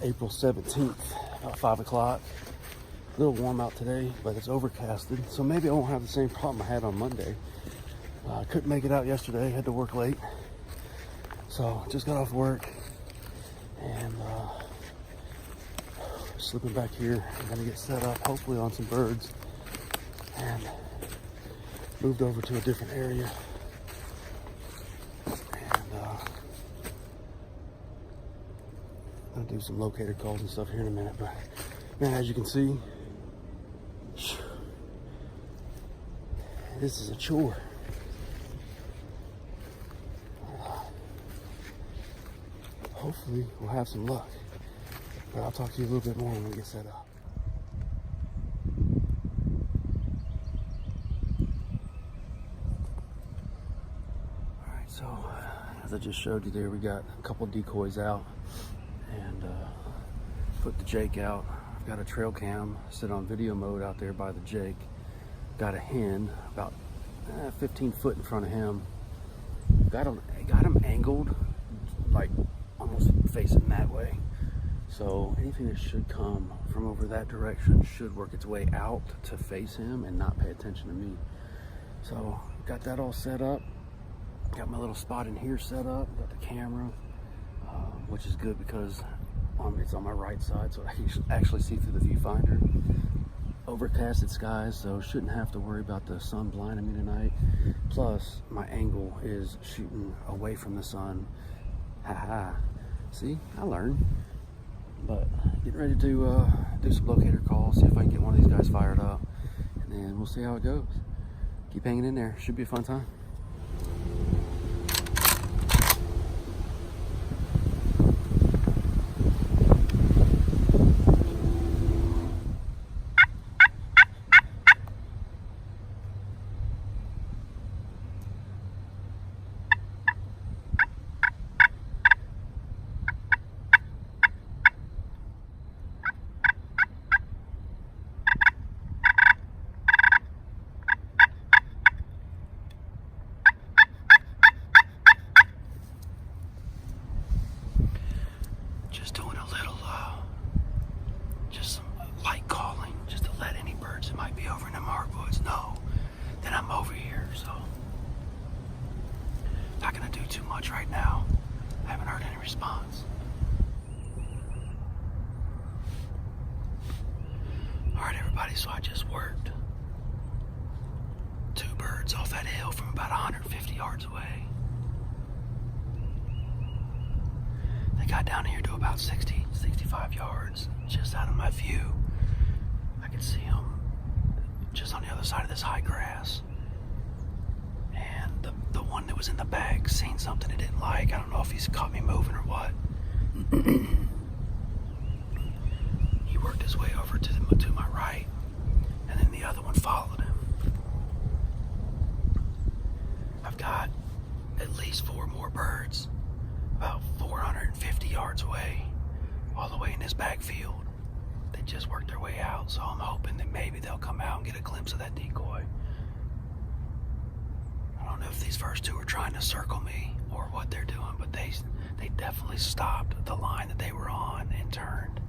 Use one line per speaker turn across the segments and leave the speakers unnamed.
April 17th, about 5 o'clock. A little warm out today, but it's overcasted, so maybe I won't have the same problem I had on Monday. I couldn't make it out yesterday, had to work late. So just got off work and slipping back here. I'm gonna get set up, hopefully on some birds, and moved over to a different area. I'll do some locator calls and stuff here in a minute, but man, as you can see, this is a chore. Hopefully we'll have some luck, but I'll talk to you a little bit more when we get set up. All right, so as I just showed you there, we got a couple decoys out and put the Jake out. I've got a trail cam set on video mode out there by the Jake. Got a hen about 15 foot in front of him. Got him angled, like almost facing that way. So anything that should come from over that direction should work its way out to face him and not pay attention to me. So got that all set up. Got my little spot in here set up. Got the camera, which is good because it's on my right side, so I can actually see through the viewfinder. Overcasted skies, so shouldn't have to worry about the sun blinding me tonight. Plus, my angle is shooting away from the sun. Haha. See, I learned. But getting ready to do some locator calls, see if I can get one of these guys fired up, and then we'll see how it goes. Keep hanging in there. Should be a fun time. Not gonna do too much right now. I haven't heard any response. All right, everybody, so I just worked 2 birds off that hill from about 150 yards away. They got down here to about 60, 65 yards, just out of my view. I could see them just on the other side of this high grass. The one that was in the bag seen something he didn't like. I don't know if he's caught me moving or what. He worked his way over to my right, and then the other one followed him. I've got at least 4 more birds about 450 yards away, all the way in this backfield. They just worked their way out, so I'm hoping that maybe they'll come out and get a glimpse of that decoy. I don't know if these first 2 are trying to circle me or what they're doing, but they definitely stopped the line that they were on and turned.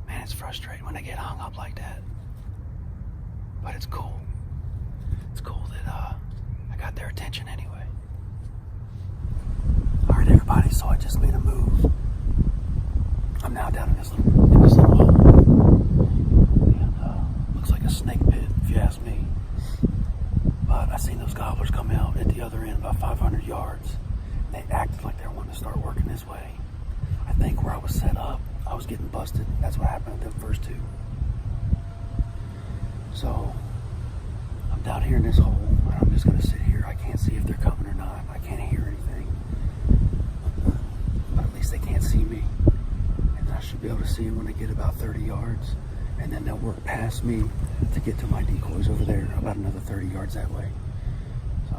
Man, it's frustrating when they get hung up like that. But it's cool. It's cool that I got their attention anyway. All right, everybody, so I just made a move. I'm now down in this little hole. Looks like a snake pit, if you ask me. But I seen those gobblers come out at the other end about 500 yards. They acted like they were wanting to start working this way. I think where I was set up, I was getting busted. That's what happened to the first 2. So I'm down here in this hole, and I'm just gonna sit here. I can't see if they're coming or not. I can't hear anything. But at least they can't see me. And I should be able to see them when they get about 30 yards. And then they'll work past me to get to my decoys over there, about another 30 yards that way. So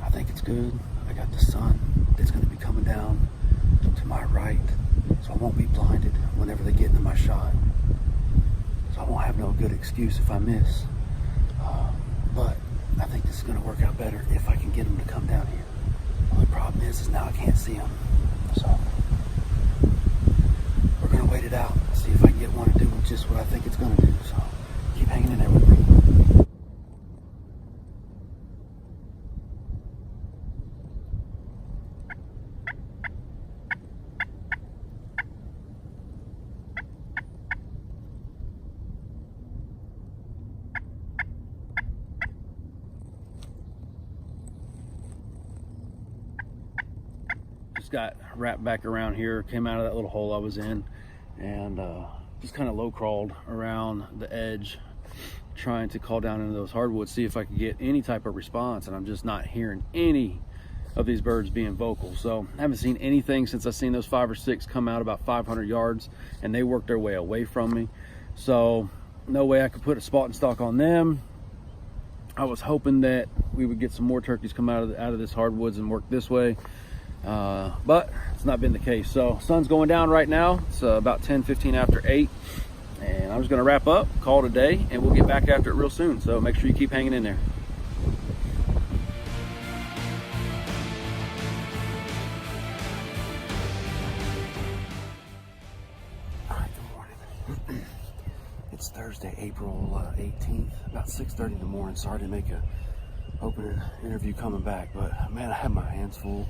I think it's good. I got the sun that's going to be coming down to my right, so I won't be blinded whenever they get into my shot. So I won't have no good excuse if I miss. But I think this is going to work out better if I can get them to come down here. Only problem is now I can't see them. So we're going to wait it out, see if I can get one to do just what I think it's going to do. So keep hanging in there with me. Got wrapped back around here, came out of that little hole I was in, and just kind of low crawled around the edge trying to call down into those hardwoods, see if I could get any type of response, and I'm just not hearing any of these birds being vocal. So I haven't seen anything since I've seen those 5 or 6 come out about 500 yards, and they worked their way away from me. So no way I could put a spot and stalk on them. I was hoping that we would get some more turkeys come out of this hardwoods and work this way. But it's not been the case. So sun's going down right now. It's about 10:15 after 8, and I'm just gonna wrap up, call it a day, and we'll get back after it real soon. So make sure you keep hanging in there. All right, good morning. It's Thursday, April 18th, about 6:30 in the morning. Sorry to make a opening interview coming back, but man, I have my hands full.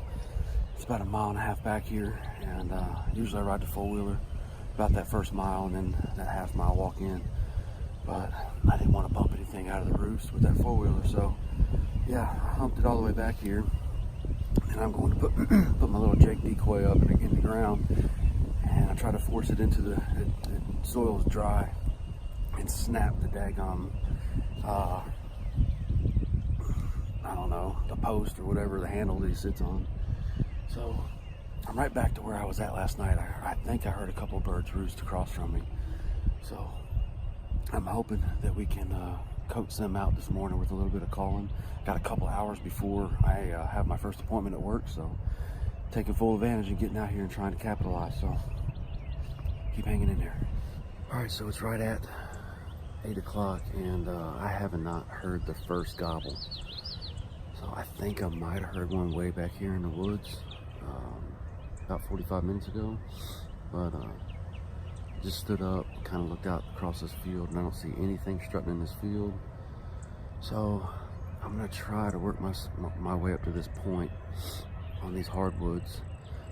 It's about 1.5 miles back here, and usually I ride the four-wheeler about that first mile and then that half-mile walk in, but I didn't want to bump anything out of the roost with that four-wheeler, so yeah, I humped it all the way back here, and I'm going to put my little Jake decoy up in the ground, and I try to force it into the soil's dry and snap the daggum I don't know, the post or whatever, the handle that he sits on. So I'm right back to where I was at last night. I think I heard a couple birds roost across from me. So I'm hoping that we can coax them out this morning with a little bit of calling. Got a couple hours before I have my first appointment at work, so taking full advantage and getting out here and trying to capitalize. So keep hanging in there. All right, so it's right at 8 o'clock, and I have not heard the first gobble. So I think I might have heard one way back here in the woods about 45 minutes ago, but just stood up, kind of looked out across this field, and I don't see anything strutting in this field. So I'm gonna try to work my way up to this point on these hardwoods,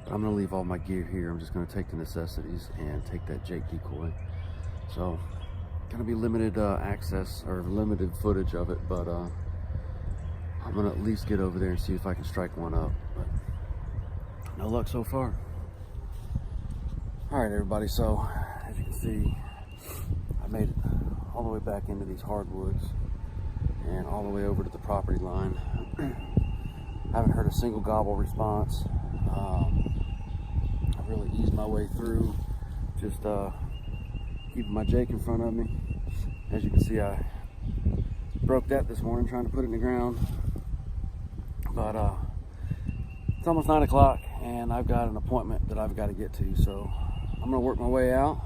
but I'm gonna leave all my gear here. I'm just gonna take the necessities and take that Jake decoy. So gonna be limited access or limited footage of it, but I'm gonna at least get over there and see if I can strike one up, but no luck so far. All right, everybody, so as you can see, I made it all the way back into these hardwoods and all the way over to the property line. I haven't heard a single gobble response. I really eased my way through, just keeping my Jake in front of me. As you can see, I broke that this morning trying to put it in the ground, but it's almost 9 o'clock and I've got an appointment that I've got to get to, so I'm gonna work my way out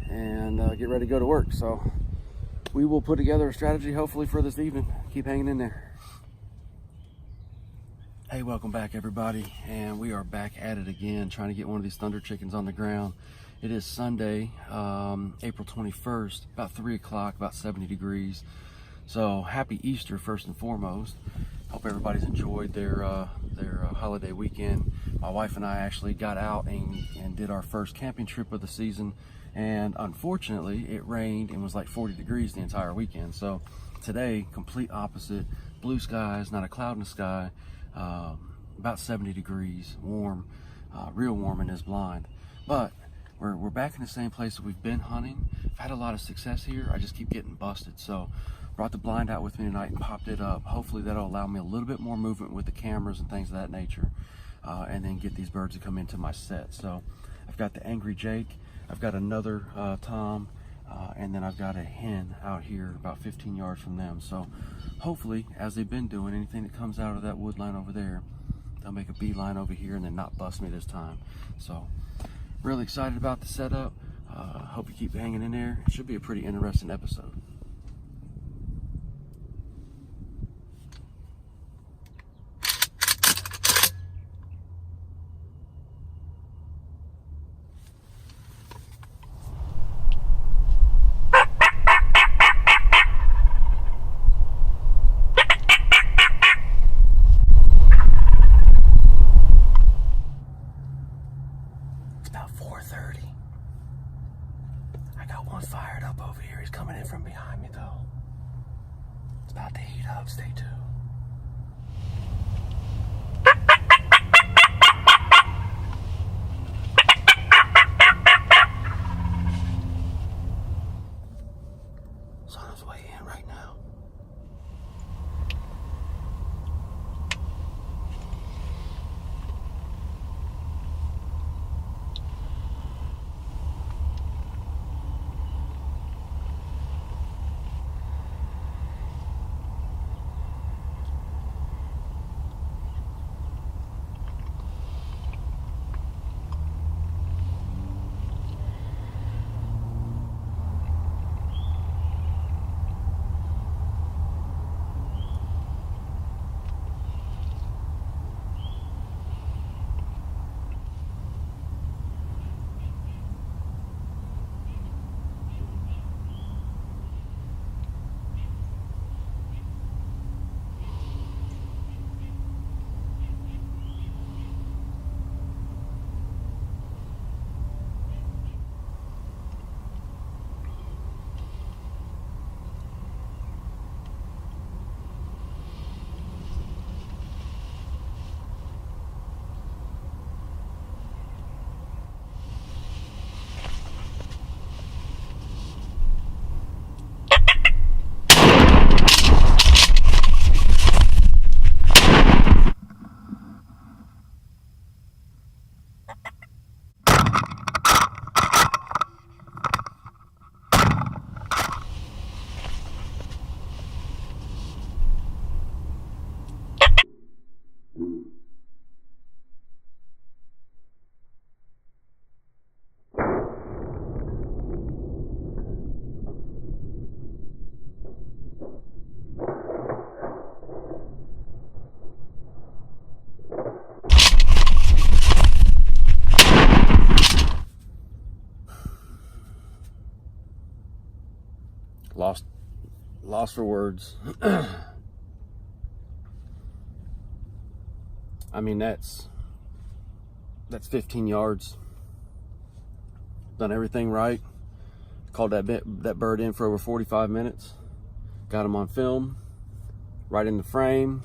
and get ready to go to work. So we will put together a strategy hopefully for this evening. Keep hanging in there. Hey, welcome back everybody, and we are back at it again trying to get one of these thunder chickens on the ground. It is Sunday, April 21st, about 3 o'clock, about 70 degrees. So happy Easter first and foremost. Hope everybody's enjoyed their holiday weekend. My wife and I actually got out and did our first camping trip of the season, and unfortunately it rained and was like 40 degrees the entire weekend. So today, complete opposite, blue skies, not a cloud in the sky, about 70 degrees, warm, real warm in this blind. But we're back in the same place that we've been hunting. I've had a lot of success here. I just keep getting busted. So brought the blind out with me tonight and popped it up. Hopefully that'll allow me a little bit more movement with the cameras and things of that nature, and then get these birds to come into my set. So I've got the Angry Jake, I've got another Tom, and then I've got a hen out here about 15 yards from them. So hopefully, as they've been doing, anything that comes out of that wood line over there, they'll make a beeline over here and then not bust me this time. So really excited about the setup. Hope you keep hanging in there. It should be a pretty interesting episode. It's about to heat up. Stay tuned. It's on his way in right now. Lost for words. I mean, that's 15 yards. Done everything right. Called that bird in for over 45 minutes. Got him on film, right in the frame.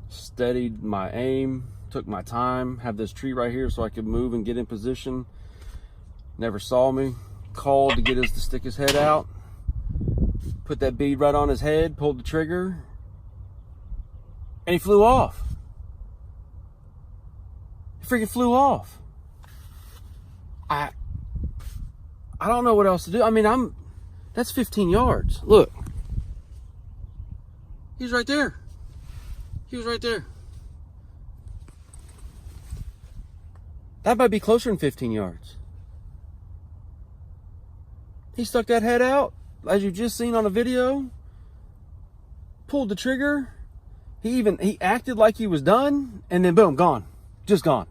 Steadied my aim, took my time. Have this tree right here so I could move and get in position. Never saw me. Called to get us to stick his head out. Put that bead right on his head, pulled the trigger, and he flew off. He freaking flew off. I don't know what else to do. I mean, that's 15 yards. Look. He's right there. He was right there. That might be closer than 15 yards. He stuck that head out, as you've just seen on a video. Pulled the trigger. He acted like he was done, and then boom, gone. Just gone.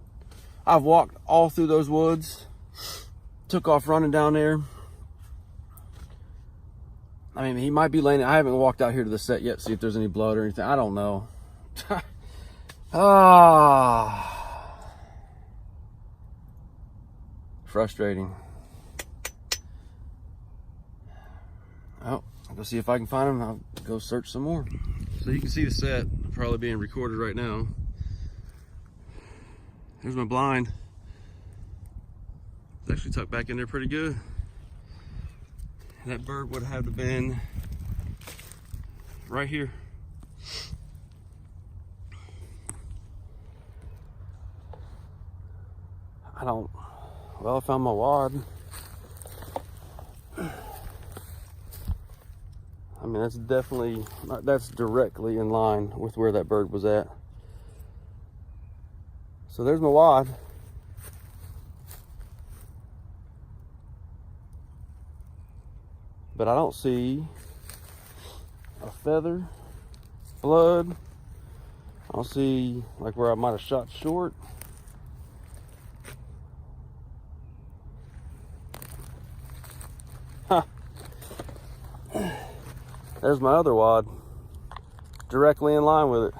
I've walked all through those woods. Took off running down there. I mean, he might be laying. I haven't walked out here to the set yet, see if there's any blood or anything. I don't know. Frustrating. Oh, I'll go see if I can find him. I'll go search some more. So you can see the set probably being recorded right now. There's my blind. It's actually tucked back in there pretty good. That bird would have been right here. Well, I found my wad. I mean, that's directly in line with where that bird was at. So there's my wad. But I don't see a feather, blood. I don't see like where I might have shot short. Huh. There's my other wad, directly in line with it.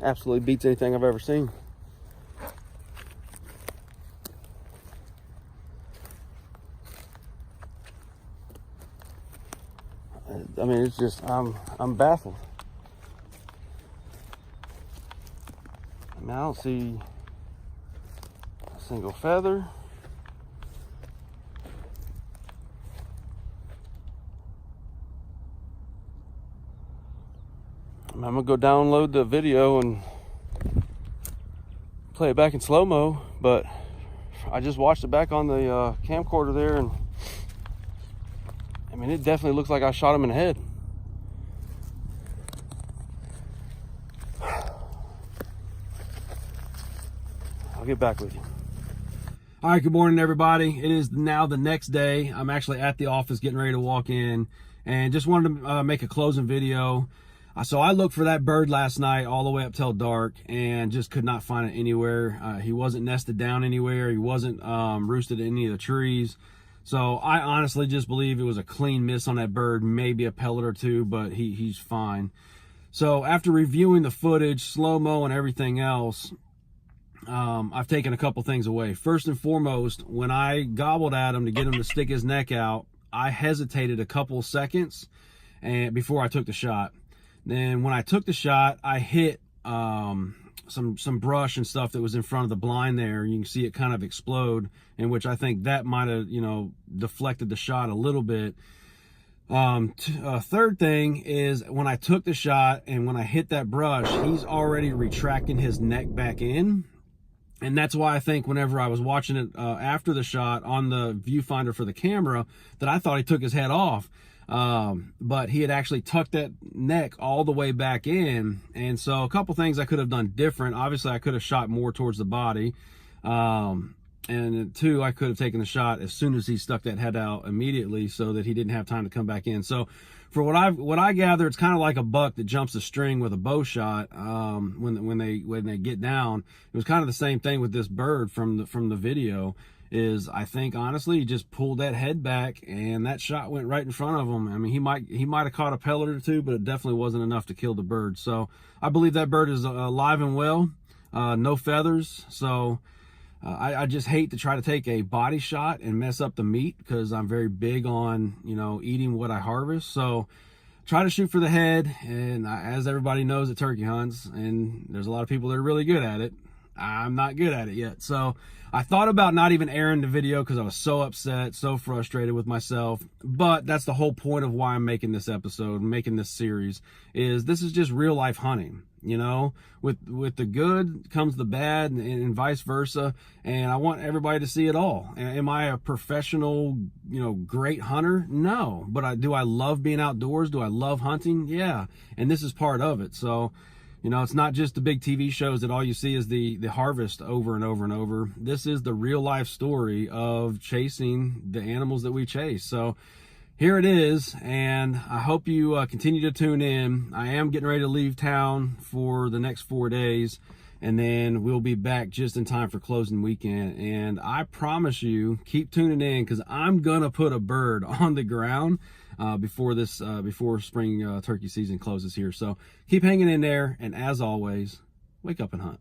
Absolutely beats anything I've ever seen. I mean, it's just, I'm baffled. I mean, I don't see a single feather. I'm gonna go download the video and play it back in slow-mo, but I just watched it back on the camcorder there, and I mean, it definitely looks like I shot him in the head. I'll get back with you. All right, good morning, everybody. It is now the next day. I'm actually at the office getting ready to walk in, and just wanted to make a closing video. So I looked for that bird last night all the way up till dark and just could not find it anywhere. He wasn't nested down anywhere. He wasn't roosted in any of the trees. So I honestly just believe it was a clean miss on that bird, maybe a pellet or two, but he's fine. So after reviewing the footage, slow-mo and everything else, I've taken a couple things away. First and foremost, when I gobbled at him to get him to stick his neck out, I hesitated a couple seconds before I took the shot. Then when I took the shot, I hit some brush and stuff that was in front of the blind there. You can see it kind of explode, in which I think that might have, deflected the shot a little bit. Third thing is when I took the shot and when I hit that brush, he's already retracting his neck back in. And that's why I think whenever I was watching it after the shot on the viewfinder for the camera, that I thought he took his head off. But he had actually tucked that neck all the way back in. And so a couple things I could have done different. Obviously, I could have shot more towards the body. And two, I could have taken the shot as soon as he stuck that head out immediately so that he didn't have time to come back in. So for what I gather, it's kind of like a buck that jumps a string with a bow shot. When they get down, it was kind of the same thing with this bird from the video. Is I think honestly he just pulled that head back and that shot went right in front of him. I mean, he might have caught a pellet or two, but it definitely wasn't enough to kill the bird. So I believe that bird is alive and well, no feathers. So I just hate to try to take a body shot and mess up the meat, because I'm very big on eating what I harvest. So try to shoot for the head, and as everybody knows at turkey hunts, and there's a lot of people that are really good at it, I'm not good at it yet. So I thought about not even airing the video because I was so upset, so frustrated with myself. But that's the whole point of why I'm making this episode, making this series, is this is just real life hunting. With the good comes the bad, and vice versa. And I want everybody to see it all. Am I a professional, great hunter? No. But do I love being outdoors? Do I love hunting? Yeah. And this is part of it. So it's not just the big TV shows that all you see is the harvest over and over and over. This is the real life story of chasing the animals that we chase. So here it is, and I hope you continue to tune in. I am getting ready to leave town for the next 4 days, and then we'll be back just in time for closing weekend. And I promise you, keep tuning in, because I'm gonna put a bird on the ground before spring turkey season closes here. So keep hanging in there, and as always, wake up and hunt.